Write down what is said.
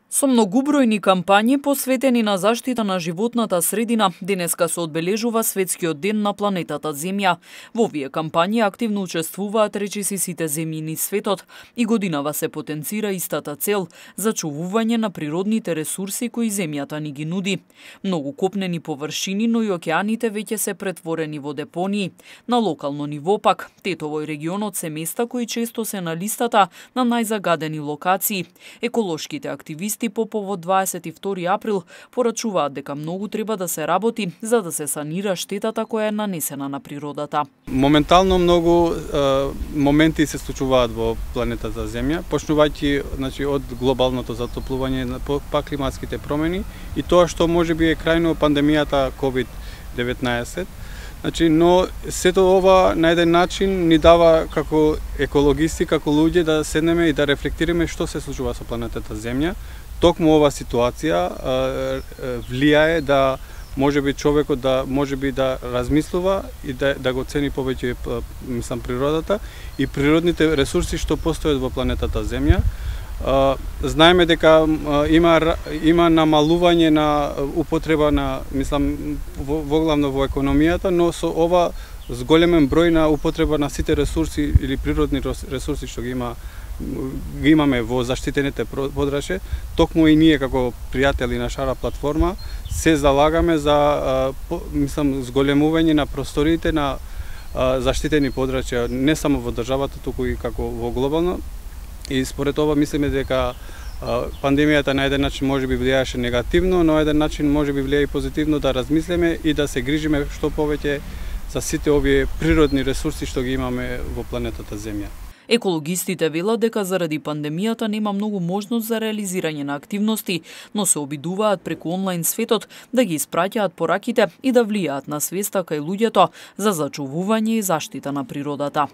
Со многубројни кампањи посветени на заштита на животната средина, денеска се одбележува Светскиот ден на планетата Земја. Во овие кампањи активно учествуваат речиси сите земји низ светот и годинава се потенцира истата цел – зачувување на природните ресурси кои земјата ни ги нуди. Многу копнени површини, но и океаните веќе се претворени во депонии. На локално ниво пак, Тетово и регионот се места кои често се на листата на најзагадени локации. Еколошките активисти по повод 22 април порачуваат дека многу треба да се работи за да се санира штетата која е нанесена на природата. Моментално многу моменти се случуваат во планетата Земја, почнувајќи од глобалното затоплување, па климатските промени и тоа што можеби е крајно пандемијата COVID-19. Но сето ова на еден начин ни дава како екологисти, како луѓе да седнеме и да рефлектираме што се случува со планетата Земја. Токму ова ситуација влијае да можеби човекот да размислува и да го цени повеќе природата и природните ресурси што постојат во планетата Земја. Знаеме дека има намалување на употреба на воглавно во економијата, но со ова зголемен број на употреба на сите ресурси или природни ресурси што ги имаме во заштитените подрачја, токму и ние како пријатели на Шара платформа се залагаме за зголемување на просториите на заштитени подрачја не само во државата, туку и како во глобално. И според ова мислиме дека пандемијата на еден начин можеби влијаеше негативно, но на еден начин можеби влијае и позитивно да размислиме и да се грижиме што повеќе за сите овие природни ресурси што ги имаме во планетата Земја. Екологистите велат дека заради пандемијата нема многу можност за реализирање на активности, но се обидуваат преку онлайн светот да ги испраќаат пораките и да влијаат на свеста кај луѓето за зачувување и заштита на природата.